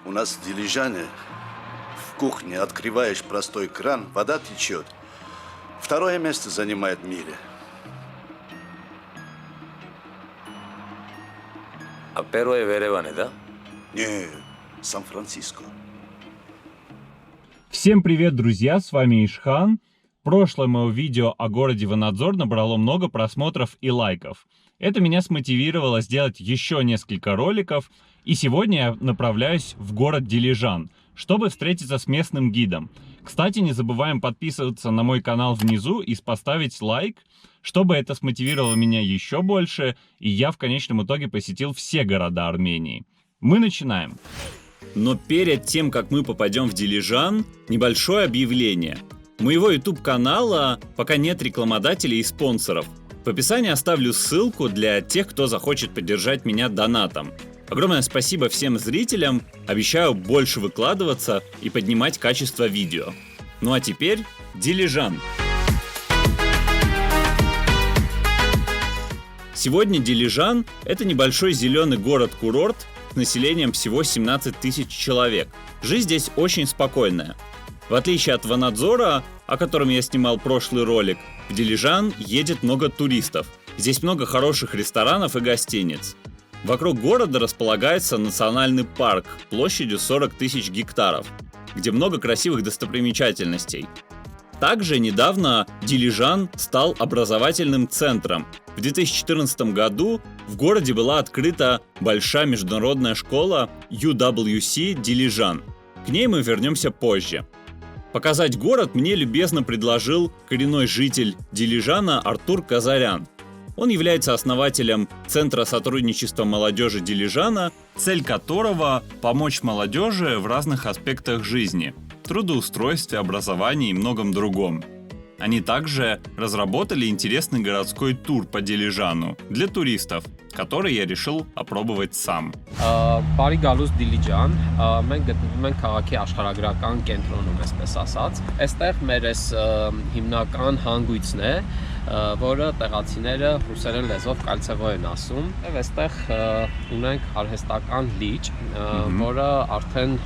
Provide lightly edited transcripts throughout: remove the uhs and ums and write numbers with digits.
У нас в Дилижане в кухне открываешь простой кран, вода течет. Второе место занимает в мире. А первое в Ереване, да? Не, Сан-Франциско. Всем привет, друзья, с вами Ишхан. Прошлое мое видео о городе Ванадзор набрало много просмотров и лайков. Это меня смотивировало сделать еще несколько роликов, и сегодня я направляюсь в город Дилижан, чтобы встретиться с местным гидом. Кстати, не забываем подписываться на мой канал внизу и поставить лайк, чтобы это смотивировало меня еще больше, и я в конечном итоге посетил все города Армении. Мы начинаем. Но перед тем, как мы попадем в Дилижан, небольшое объявление. У моего YouTube-канала пока нет рекламодателей и спонсоров. В описании оставлю ссылку для тех, кто захочет поддержать меня донатом. Огромное спасибо всем зрителям, обещаю больше выкладываться и поднимать качество видео. Ну а теперь Дилижан. Сегодня Дилижан – это небольшой зеленый город-курорт с населением всего 17 тысяч человек. Жизнь здесь очень спокойная. В отличие от Ванадзора, о котором я снимал прошлый ролик, в Дилижан едет много туристов. Здесь много хороших ресторанов и гостиниц. Вокруг города располагается национальный парк площадью 40 тысяч гектаров, где много красивых достопримечательностей. Также недавно Дилижан стал образовательным центром. В 2014 году в городе была открыта большая международная школа UWC Дилижан. К ней мы вернемся позже. Показать город мне любезно предложил коренной житель Дилижана Артур Казарян. Он является основателем Центра сотрудничества молодежи Дилижана, цель которого – помочь молодежи в разных аспектах жизни – трудоустройстве, образовании и многом другом. Они также разработали интересный городской тур по Дилижану для туристов, который я решил опробовать сам. Բարի գալուս Դիլիջան, մենք գտնվում ենք քաղաքի աշխարհագրական կենտրոնում, այսպես ասած։ Այստեղ մեր հիմնական հանգույցն է, որը տեղացիները ռուսերեն լեզվով կալցևո են ասում։ Եվ այստեղ ունենք արհեստական լիճ, որը արդեն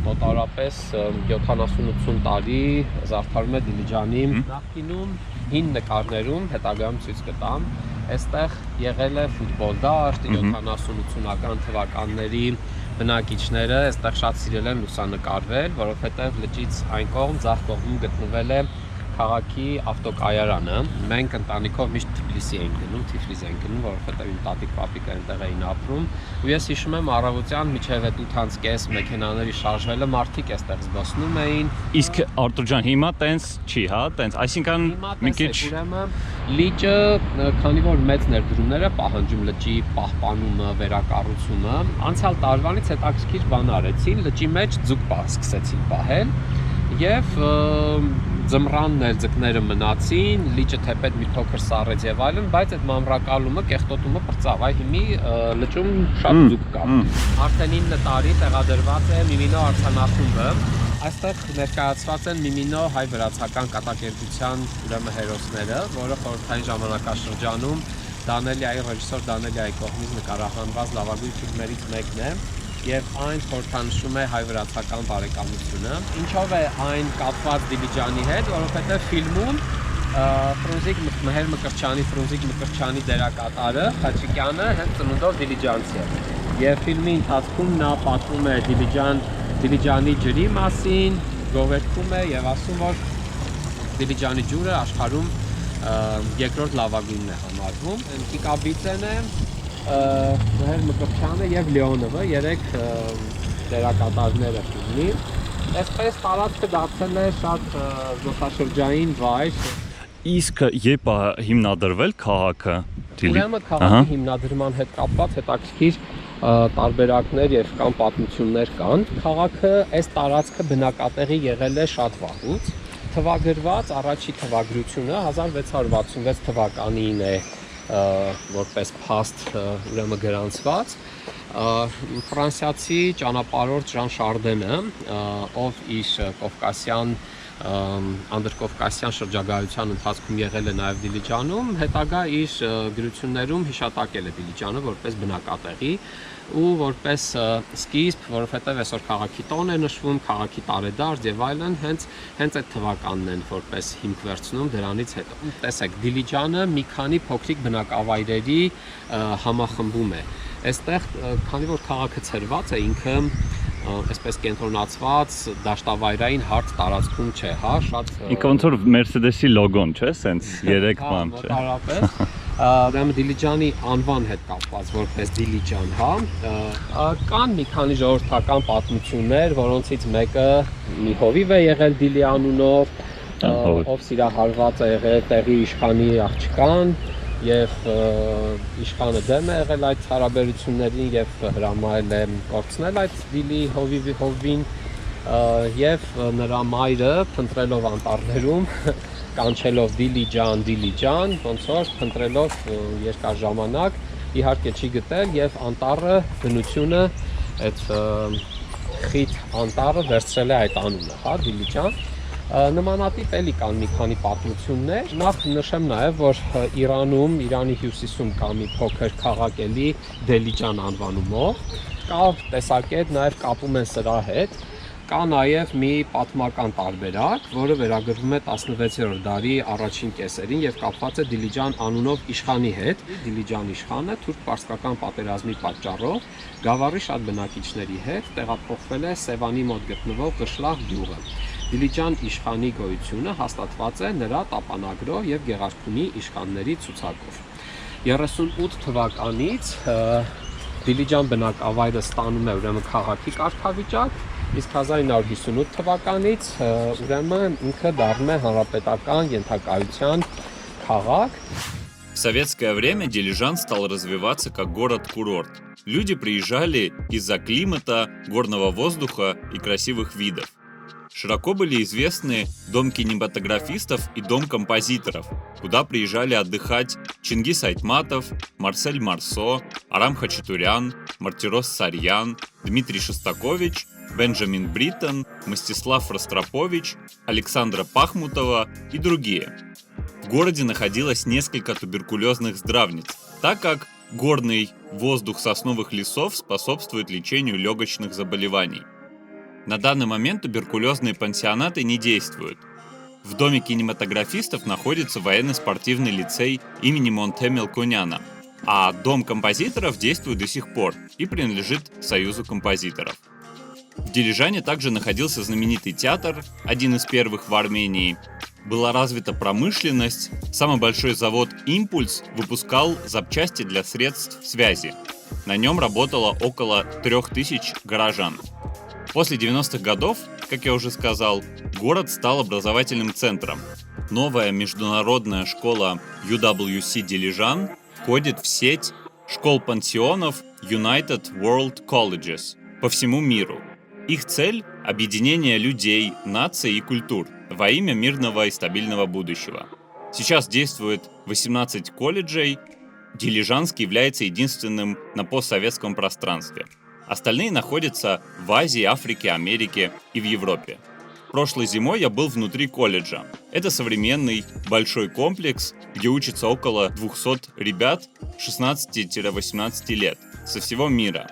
մոտավորապես 70-80 տարի զարդարում է Դիլիջանի նախկինում հին նկարներում, հետագայում ցույց կտամ։ Այստեղ եղել է ֆուտբոլ դաշտ 70-80-ական թվականների բնակիչները այստեղ շատ սիրել են լուսանկարվել, որովհետև լճից այն կողմ ձախ կողմում գտնվել է քաղաքի ավտոկայարանը։ Մենք ընտանիքով միշտ Թբիլիսի ենք գնում, Թիֆլիս ենք գնում, որովհետև իմ տատիկ-պապիկը այնտեղ էին ապրում։ Ու ես հիշում եմ առավոտյան մինչև 8:30 մեքենաների շարժվելը մարդիկ այստեղ զբոսնում էին։ Իսկ Արտուր ջան, հիմա տենց չի, հա, տենց, այսինքն մի քիչ լիճը, քանի որ մեծ ներդրումներ է պահանջում լճի պահպանումը, վերակառուցումը, անցյալ տարվանից հետաքրքիր բան արեցին, լճի մեջ ձուկ սկսեցին պահել եւ ձմռանն էլ ձկները մնացին, լիճը թեպետ մի փոքր սառեց եւ այլն, բայց այդ մամրակալումը, կեղտոտումը բրծավ, այ հիմի լճում շատ ձուկ կա։ Արդեն 9 տարի տեղադրված է Միմինո արձանախումբը։ Այստեղ ներկայացված են Միմինո հայ-վրացական կատակերգության ուրեմն հերոսները, որը խորհրդային ժամանակաշրջանում Դանելիայի ռեժիսոր Դանելիայի կողմից նկարահանված լավագույն ֆիլմերից մեկն է եւ այն խորհրդանշում է հայ-վրացական բարեկամությունը։ Ինչով է այն կապված Դիլիջանի հետ, որովհետեւ ֆիլմում Ֆրունզիկ Մկրտչյանի դերակատարը Խաչիկյանը հենց ծնունդով դիլիջանցի է։ Եվ ֆիլմի ընթացքում նա պատմում է Դիլիջանի ջրի մասին, գովերգում է եւ ասում, որ Դիլիջանի ջուրը աշխարհում երկրորդ լավագույնն է համարվում։ Կիկաբիցեն է Մհեր Մկրտչյանը եւ Լեոնովը, երեք դերակատարները ֆիլմի։ Այսպես տարածքը դարձել է շատ զբոսաշրջային վայր։ Իսկ երբ է հիմնադրվել քաղաքը? Ուրեմն քաղաքի հիմնադրման հետ կապված հետաքրքիր տարբերակներ եւ կան պատմություններ կան։ Քաղաքը այս տարածքը բնակատեղի եղել է շատ վաղուց։ Թվագրված առաջի թվագրությունը 1666 թվականին է որպես փաստ ուրեմն գրանցված ֆրանսիացի ճանապարհորդ Ժան Շարդենը, ով իր կովկասյան անդրկովկասյան շրջագայության ընթացքում եղել է նաև Դիլիջանում, հետագա իր գրություններում հիշատակել է Դիլիջանը որպես բնակատեղի ու որպես սկիզբ, որովհետև այսօր քաղաքի տոն է նշվում, քաղաքի տարեդարձ եւ այլն, հենց այդ թվականն են որպես հիմք վերցնում դրանից հետո։ Տեսեք, Դիլիջանը մի քանի փոքրիկ բնակավայրերի համախմբում է։ Այստեղ, քանի որ քաղաքը ցրված է, ինքը այսպես կենտրոնացված դաշտավայրային հարթ տարածքում չէ, հա, շատ Ինքը ոնց որ Mercedes-ի լոգոն, չէ՞, սենց 3 բան, չէ։ Մոտարապես ուրեմն Դիլիջանի անվան հետ կապված որպես Դիլիջան, հա, կան մի քանի ժողովրդական պատմություններ, որոնցից մեկը մի հովիվ է եղել Դիլի անունով, ով սիրահարված է եղել տեղի իշխանի աղջկան եւ իշխանը դեմ է եղել այդ հարաբերություններին եւ հրամայել է կորցնել այդ Դիլի հովին եւ նրա մայրը փնտրելով անտառներում կանչելով Դիլիջան, ոնց որ փնտրելով երկար ժամանակ իհարկե չի գտել եւ անտառը բնությունը այդ խիտ անտառը վերցրել է այդ անունը, հա, Դիլիջան։ Նմանատիպ էլի կան մի քանի պատմություններ։ Նախ նշեմ նաև, որ Իրանում, Իրանի հյուսիսում կա մի փոքր քաղաք էլի Դիլիջան անվանումով։ Կա տեսակետ, նաև կապում են սրա հետ։ Կա նաև մի պատմական տարբերակ, որը վերագրվում է 16-րդ դարի առաջին կեսերին եւ կապված է Դիլիջան անունով իշխանի հետ։ Դիլիջան իշխանը թուրք-պարսկական պատերազմի պատճառով գավառի շատ բնակիչների հետ տեղափոխվել է Սևանի մոտ գտնվող Կշլաղ գյուղը։ Դիլիջան իշխանի գոյությունը հաստատված է նրա տապանագրով եւ Գեղարքունի իշխանների ցուցակով։ 38 թվականից Դիլիջան բնակավայրը ստանում է ուրեմն քաղաքի կարգավիճակ, իսկ 1958 թվականից ուրեմն ինքը դառնում է հանրապետական ենթակայության քաղաք։ В советское время Дилижан стал развиваться как город-курорт. Люди приезжали из-за климата, горного воздуха и красивых видов. Широко были известны дом кинематографистов и дом композиторов, куда приезжали отдыхать Чингис Айтматов, Марсель Марсо, Арам Хачатурян, Мартирос Сарьян, Дмитрий Шостакович, Бенджамин Бриттон, Мстислав Ростропович, Александра Пахмутова и другие. В городе находилось несколько туберкулезных здравниц, так как горный воздух сосновых лесов способствует лечению легочных заболеваний. На данный момент туберкулезные пансионаты не действуют. В доме кинематографистов находится военно-спортивный лицей имени Монте Мелконяна, а дом композиторов действует до сих пор и принадлежит Союзу композиторов. В Дилижане также находился знаменитый театр, один из первых в Армении. Была развита промышленность, самый большой завод «Импульс» выпускал запчасти для средств связи. На нем работало около 3000 горожан. После 90-х годов, как я уже сказал, город стал образовательным центром. Новая международная школа UWC Дилижан входит в сеть школ-пансионов United World Colleges по всему миру. Их цель – объединение людей, наций и культур во имя мирного и стабильного будущего. Сейчас действует 18 колледжей, Дилижанский является единственным на постсоветском пространстве. Остальные находятся в Азии, Африке, Америке и в Европе. Прошлой зимой я был внутри колледжа. Это современный большой комплекс, где учатся около 200 ребят 16-18 лет со всего мира.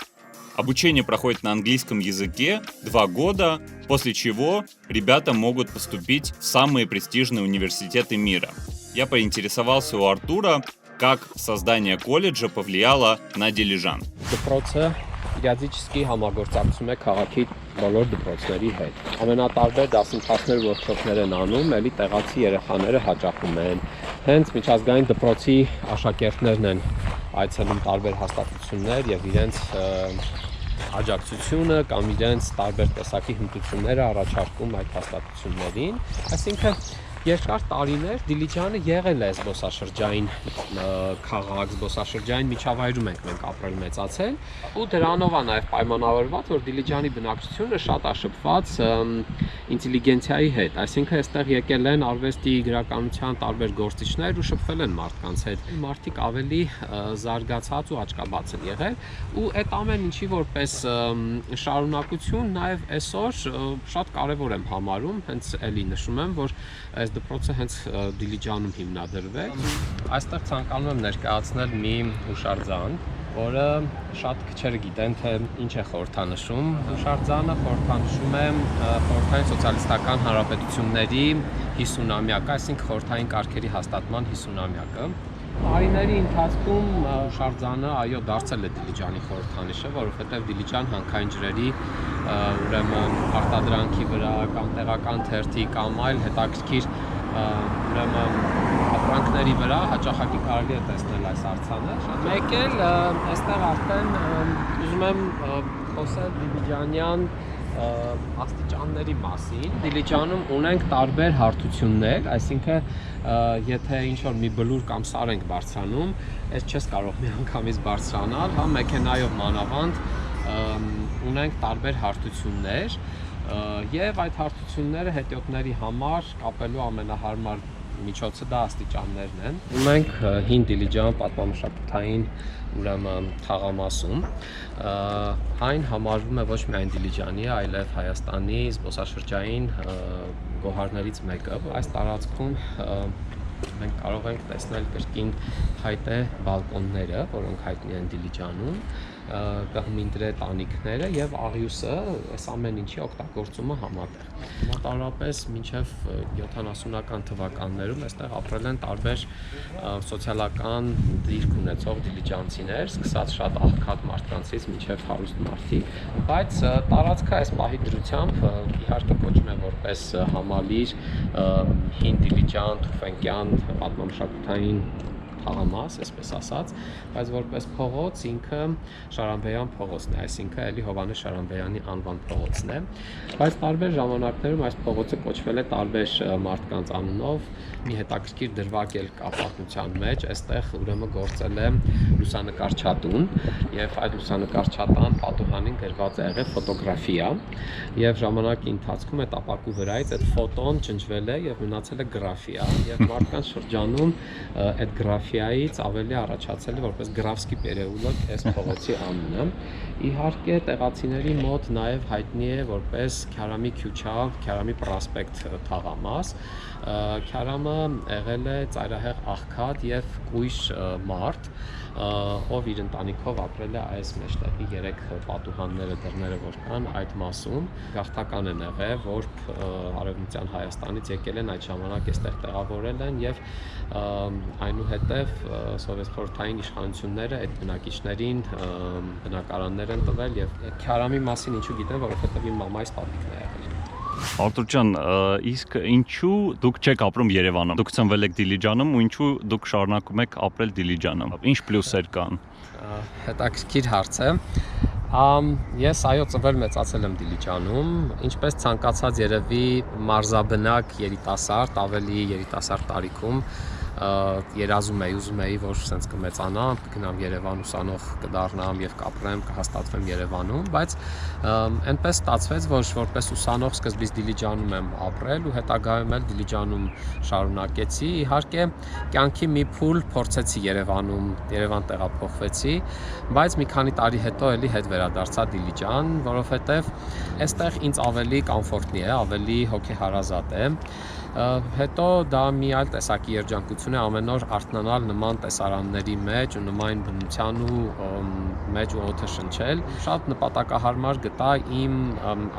Обучение проходит на английском языке 2 года, после чего ребята могут поступить в самые престижные университеты мира. Я поинтересовался у Артура, как создание колледжа повлияло на Дилижан. Իրազիչսկի համագործակցում է քաղաքի բոլոր դպրոցների հետ։ Ամենատարբեր դասընթացներ workshop-ներ են անում, ելի տեղացի երեխաները հաճախում են։ Հենց միջազգային դպրոցի աշակերտներն են այցելում տարբեր հաստատություններ եւ իրենց աջակցությունը կամ իրենց տարբեր տեսակի հմտությունները առաջարկում այդ հաստատություններին։ Այսինքն Երկար տարիներ Դիլիջանը եղել է զբոսաշրջային քաղաք, զբոսաշրջային միջավայրում ենք մենք ապրել մեծացել ու դրանով է նաև պայմանավորված, որ Դիլիջանի բնակչությունը շատ է շփված ինտելիգենցիայի հետ, այսինքն այստեղ եկել են արվեստի, գրականության տարբեր գործիչներ ու շփվել են մարդկանց հետ։ Մարդիկ ավելի զարգացած ու աչքաբաց են եղել ու այդ ամեն ինչի որպես շարունակություն նաև այսօր շատ կարևոր եմ համարում, հենց էլի նշում եմ, որ այս դպրոցը հենց Դիլիջանում հիմնադրվեց։ Այստեղ ցանկանում եմ ներկայացնել մի հուշարձան, որը շատ քչերը գիտեն, թե ինչ է խորհրդանշում։ Հուշարձանը խորհրդանշում է խորհրդային սոցիալիստական հանրապետությունների 50-ամյակը, այսինքն խորհրդային կարգերի հաստատման 50-ամյակը։ Տարիների ընթացքում հուշարձանը այո դարձել է Դիլիջանի խորհրդանիշը, որովհետև Դիլիջան հանքային ջրերի ուրեմն արտադրանքի վրա կամ տեղական թերթի կամ այլ հետաքրքիր ուրեմն ապրանքների վրա հաճախակի կարելի է տեսնել այս արձանը։ Մեկ էլ այստեղ արդեն ուզում եմ խոսել դիլիջանյան աստիճանների մասին։ Դիլիջանում ունենք տարբեր հարթություններ, այսինքն եթե ինչ-որ մի բլուր կամ սար ենք բարձրանում, այս չես կարող միանգամից բարձրանալ, հա մեքենայով մանավանդ ունենք տարբեր հարթություններ եւ այդ հարթությունները հետիոտների համար կապելու ամենահարմար միջոցը դա աստիճաններն են։ Ունենք հին Դիլիջան պատմամշակութային ուրեմն թաղամասում, այն համարվում է ոչ միայն Դիլիջանի, այլև Հայաստանի զբոսաշրջային գոհարներից մեկը։ Այս տարածքում մենք կարող ենք տեսնել կրկին հայտե բալկոնները, որոնք հայտնի են Դիլիջանում, կղմինդրե տանիքները եւ աղյուսը, այս ամեն ինչի օգտագործումը համատեղ։ Մոտավորապես մինչև 70-ական թվականներում այստեղ ապրել են տարբեր սոցիալական դիրք ունեցող դիլիջանցիներ, սկսած շատ աղքատ մարդկանցից մինչև հարուստ մարդիկ, բայց տարածքը այս պահի դրությամբ իհարկե կոչվում է որպես համալիր հին Դիլիջան, Թուֆենկյան պատմամշակութային թաղամաս, այսպես ասած, բայց որպես փողոց ինքը Շարամբեյան փողոցն է, այսինքն էլի Հովհաննես Շարամբեյանի անվան փողոցն է, բայց տարբեր ժամանակներում այս փողոցը կոչվել է տարբեր մարդկանց անունով, մի հետաքրքիր դրվագ էլ կա պատմության մեջ, այստեղ ուրեմն գործել է լուսանկարչատուն եւ այդ լուսանկարչատան պատուհանին գրված է եղել ֆոտոգրաֆիա եւ ժամանակի ընթացքում այդ ապակու վրայից այդ ֆոտոն ճնջվել է եւ մնացել է գրաֆիա եւ մարդկանց շրջանում այդ գրաֆիայից ավելի առաջացել է որպես գրավսկի պերեուլոկ այս փողոցի անունը։ Իհարկե տեղացիների մոտ նաև հայտնի է որպես Քյարամի քյուչա, Քյարամի պրոսպեկտ թաղամաս։ Քյարամը եղել է ծայրահեղ աղքատ եւ կույր մարդ, ով իր ընտանիքով ապրել է այս մեջտեղի 3 պատուհանները դռները որ կան այդ մասում։ Գաղթական են եղել, որ Արևմտյան Հայաստանից եկել են այդ ժամանակ այստեղ տեղավորել են եւ այնուհետև սովետ խորհրդային իշխանությունները այդ բնակիչներին բնակարաններ են տվել եւ Քյարամի մասին ինչու գիտեն, որովհետեւ իմ մամայիս պատիկն է եղել։ Արտուր ջան, իսկ ինչու դուք չեք ապրում Երևանում։ Դուք ծնվել եք Դիլիջանում ու ինչու դուք շարունակում եք ապրել Դիլիջանում։ Ինչ պլյուսեր կան։ Հետաքրքիր հարց է։ Ես այո ծնվել մեծացել եմ Դիլիջանում, ինչպես ցանկացած երևի մարզաբնակ երիտասարդ, ավելի երիտասարդ տարիքում երազում էի, ուզում էի, որ սենց կմեծանամ, կգնամ Երևան ուսանող կդառնամ եւ կապրեմ, կհաստատվեմ Երևանում, բայց այնպես ստացվեց, որ որպես ուսանող սկզբից Դիլիջանում եմ ապրել ու հետագայում էլ Դիլիջանում շարունակեցի։ Իհարկե, կյանքի մի փուլ փորձեցի Երևանում, Երևան տեղափոխվեցի, բայց մի քանի տարի հետո էլի հետ վերադարձա Դիլիջան, որովհետեւ այստեղ ինձ ավելի կոմֆորտնի է, ավելի հոգեհարազատ է։ Հետո դա մի այլ տեսակի երջանկություն է ամեն օր արթնանալ նման տեսարանների մեջ ու նման բնության ու մեջ ու օդը շնչել։ Շատ նպատակահարմար գտա իմ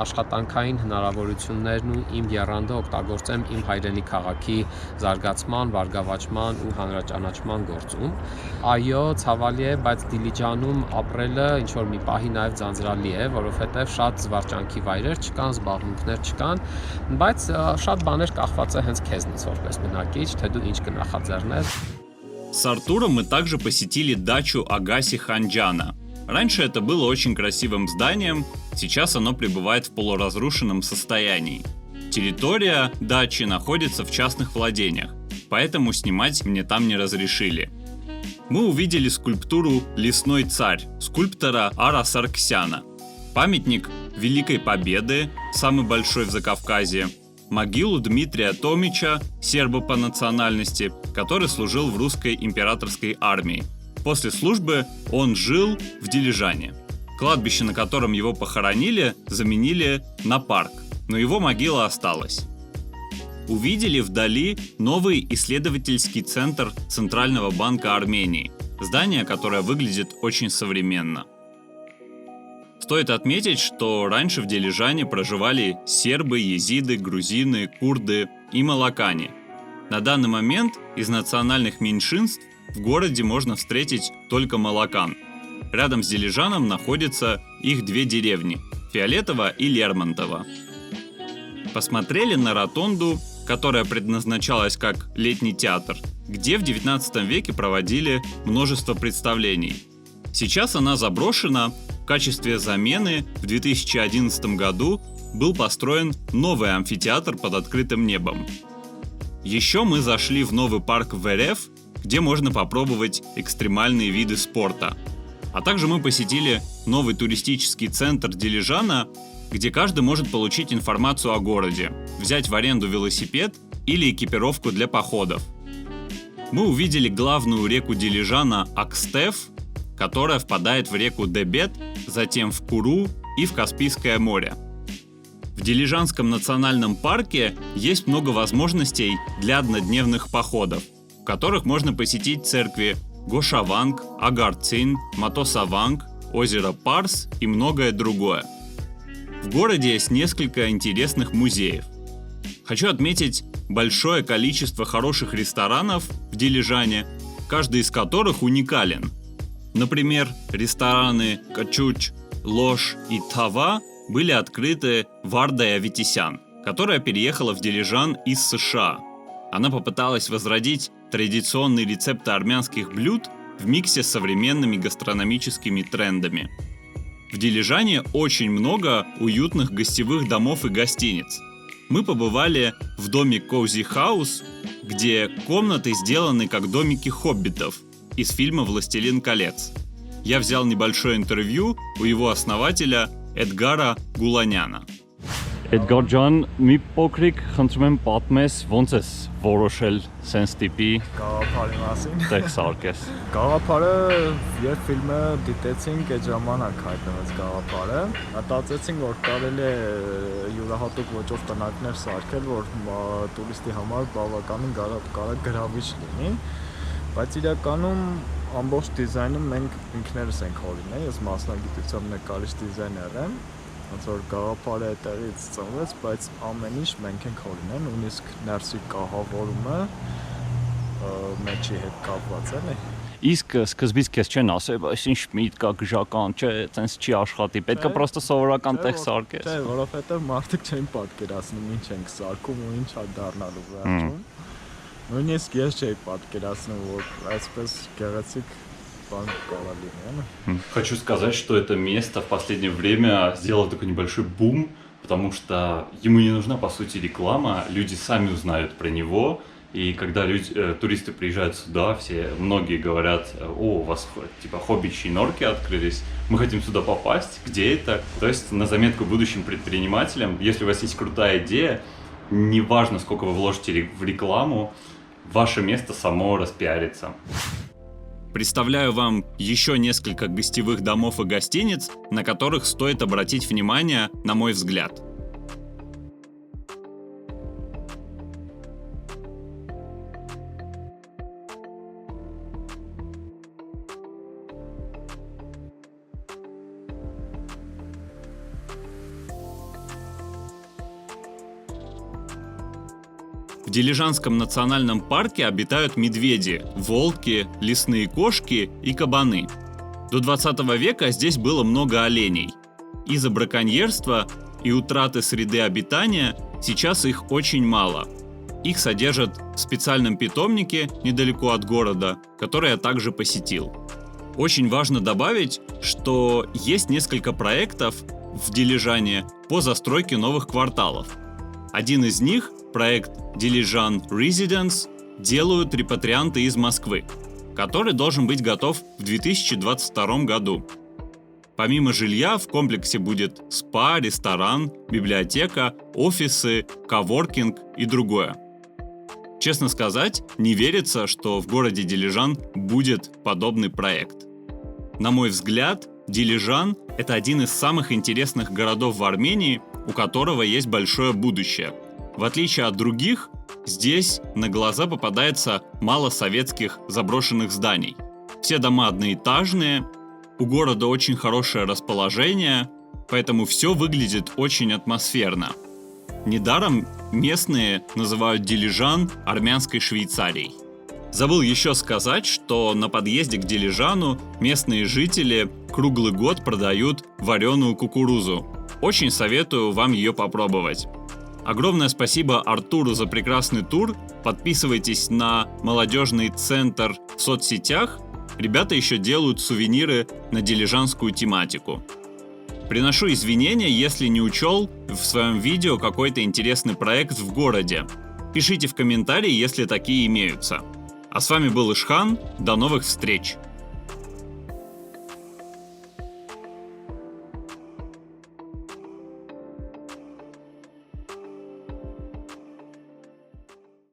աշխատանքային հնարավորություններն ու իմ եռանդը օգտագործեմ իմ հայրենի քաղաքի զարգացման, բարգավաճման ու հանրաճանաչման գործում։ Այո, ցավալի է, բայց Դիլիջանում ապրելը ինչ որ մի պահի նաև ձանձրալի է, որովհետև շատ զվարճանքի վայրեր չկան, զբաղմունքներ չկան, բայց շատ բաներ կախված է հենց քեզնից որպես բնակիչ, թե դու ինչ կնախաձեռնես։ С Артуром мы также посетили дачу Агаси Ханджана. Раньше это было очень красивым зданием, сейчас оно пребывает в полуразрушенном состоянии. Территория дачи находится в частных владениях, поэтому снимать мне там не разрешили. Мы увидели скульптуру «Лесной царь» скульптора Ара Сарксяна, памятник Великой Победы, самый большой в Закавказье, могилу Дмитрия Томича, серба по национальности, который служил в русской императорской армии. После службы он жил в Дилижане. Кладбище, на котором его похоронили, заменили на парк, но его могила осталась. Увидели вдали новый исследовательский центр Центрального банка Армении, здание, которое выглядит очень современно. Стоит отметить, что раньше в Дилижане проживали сербы, езиды, грузины, курды и малакани. На данный момент из национальных меньшинств в городе можно встретить только малакан. Рядом с Дилижаном находятся их две деревни – Фиолетово и Лермонтово. Посмотрели на ротонду, которая предназначалась как летний театр, где в 19 веке проводили множество представлений. Сейчас она заброшена. В качестве замены в 2011 году был построен новый амфитеатр под открытым небом. Еще мы зашли в новый парк в РФ, где можно попробовать экстремальные виды спорта. А также мы посетили новый туристический центр Дилижана, где каждый может получить информацию о городе, взять в аренду велосипед или экипировку для походов. Мы увидели главную реку Дилижана Акстеф, которая впадает в реку Дебет, затем в Куру и в Каспийское море. В Дилижанском национальном парке есть много возможностей для однодневных походов, в которых можно посетить церкви Гошаванг, Агарцин, Матосаванг, озеро Парс и многое другое. В городе есть несколько интересных музеев. Хочу отметить большое количество хороших ресторанов в Дилижане, каждый из которых уникален. Например, рестораны Качуч, Ложь и Тава были открыты Вардой Аветисян, которая переехала в Дилижан из США. Она попыталась возродить традиционные рецепты армянских блюд в миксе с современными гастрономическими трендами. В Дилижане очень много уютных гостевых домов и гостиниц. Мы побывали в доме Cozy House, где комнаты сделаны как домики хоббитов из фильма «Властелин колец». Я взял небольшое интервью у его основателя Էդգարը Գուլանյանը։ Էդգար ջան, մի փոքրիկ խնդրում եմ պատմես ոնց ես որոշել sense տիպի Գաղափարի մասին։ տեքստ սարքես։ Գաղափարը, երբ ֆիլմը դիտեցինք, այդ ժամանակ հայտնվեց գաղափարը։ Մտածեցինք, որ կարելի է յուրահատուկ ոճով տնակներ սարքել, որ տուրիստի համար բավականին կարող գրավիչ լինի, բայց իրականում ամբողջ դիզայնը մենք ինքներս ենք հորինել։ Ես մասնագիտությամբ նկարիչ դիզայներ եմ, ոնց որ գաղափարը այդտեղից ծնվեց, բայց ամեն ինչ մենք ենք հորինել, նույնիսկ ներսի կահավորումը մեջի հետ կապված էլի։ Իսկ սկզբից քեզ չեն ասել, բայց ինչ միտք կա գժական, չէ, այտենց չի աշխատի, պետք է պրոստը սովորական տեքստ սարքես։ Չէ, որովհետև մարդիկ չեն պատկերացնում ինչ ենք սարքում ու ինչ է դառնալու վերջում։ Նույնիսկ ես չէի պատկերացնում, որ այսպես գեղեցիկ бан Каролины. Хочу сказать, что это место в последнее время сделало такой небольшой бум, потому что ему не нужна, по сути, реклама, люди сами узнают про него, и когда туристы приезжают сюда, многие говорят: о, у вас типа хоббичьи норки открылись, мы хотим сюда попасть, где это? То есть на заметку будущим предпринимателям, если у вас есть крутая идея, неважно, сколько вы вложите в рекламу, ваше место само распиарится. Представляю вам еще несколько гостевых домов и гостиниц, на которых стоит обратить внимание, на мой взгляд. В Дилижанском национальном парке обитают медведи, волки, лесные кошки и кабаны. До 20 века здесь было много оленей. Из-за браконьерства и утраты среды обитания сейчас их очень мало. Их содержат в специальном питомнике недалеко от города, который я также посетил. Очень важно добавить, что есть несколько проектов в Дилижане по застройке новых кварталов. Один из них, проект Дилижан Residence, делают репатрианты из Москвы, который должен быть готов в 2022 году. Помимо жилья в комплексе будет спа, ресторан, библиотека, офисы, коворкинг и другое. Честно сказать, не верится, что в городе Дилижан будет подобный проект. На мой взгляд, Дилижан – это один из самых интересных городов в Армении, у которого есть большое будущее. В отличие от других, здесь на глаза попадается мало советских заброшенных зданий. Все дома одноэтажные, у города очень хорошее расположение, поэтому все выглядит очень атмосферно. Недаром местные называют Дилижан армянской Швейцарией. Забыл еще сказать, что на подъезде к Дилижану местные жители круглый год продают вареную кукурузу. Очень советую вам ее попробовать. Огромное спасибо Артуру за прекрасный тур. Подписывайтесь на молодежный центр в соцсетях. Ребята еще делают сувениры на дилижанскую тематику. Приношу извинения, если не учел в своем видео какой-то интересный проект в городе. Пишите в комментарии, если такие имеются. А с вами был Ишхан. До новых встреч!